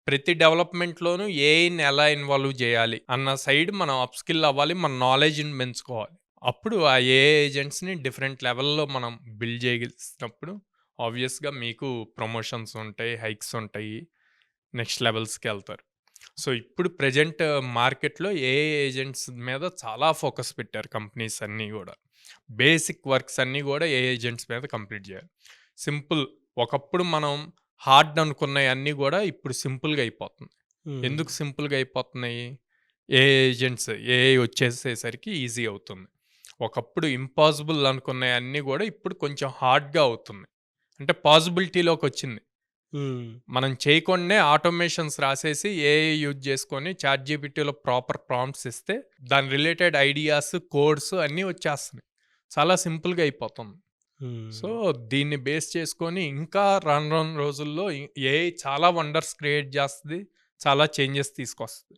ప్రతి డెవలప్‌మెంట్‌లోనూ ఏఐని ఎలా ఇన్వాల్వ్ జేయాలి అన్న సైడ్ మనం అప్‌స్కిల్ అవ్వాలి. మన నాలెడ్జ్‌ని పెంచుకోవాలి. అప్పుడు ఆ ఏఐ ఏజెంట్స్‌ని డిఫరెంట్ లెవెల్‌లో మనం బిల్డ్ చేయగలిసినప్పుడు ఆబ్వియస్‌గా మీకు ప్రమోషన్స్ ఉంటాయి, హైక్స్ ఉంటాయి. నెక్స్ట్ లెవెల్స్‌కెళ్తారు. సో, ఇప్పుడు ప్రెజెంట్ మార్కెట్‌లో ఏఐ ఏజెంట్స్ మీద చాలా ఫోకస్ పెట్టారు కంపెనీస్ అన్నీ గూడా. బేసిక్ వర్క్స్ అన్నీ గూడా ఏఐ ఏజెంట్స్ మీద కంప్లీట్ జేయాలి. సింపుల్ ఒకప్పుడు మనం హార్డ్ అనుకున్నయన్నీ గూడా ఇప్పుడు సింపుల్‌గా అయిపోతుంది. హ్మ్. ఎందుకు సింపుల్‌గా అయిపోతున్నాయి? ఏఐ ఏజెంట్స్ ఏఐ వచ్చేసేసరికి ఈజీ అవుతుంది. ఒకప్పుడు ఇంపాసిబుల్ అనుకున్నయన్నీ గూడా ఇప్పుడు కొంచెం హార్డ్‌గా అవుతుంది. అంటే పాసిబిలిటీలోకొచ్చింది. హ్మ్. మనం చేయకుండానే ఆటోమేషన్స్ రాసేసి ఏఐ యూజ్ చేసుకొని చాట్‌జీపీటీలో ప్రాపర్ ప్రాంప్ట్స్ ఇస్తే దాని రిలేటెడ్ ఐడియాస్, కోడ్స్ అన్నీ వచ్చేస్తున్నాయి. చాలా సింపుల్‌గా అయిపోతుంది. సో, హ్మ్. దీన్ని బేస్ చేసుకొని ఇంకా రాను రాను రోజుల్లో ఏఐ చాలా వండర్స్ క్రియేట్ చేస్తది. చాలా చేంజెస్ తీసుకొస్తది.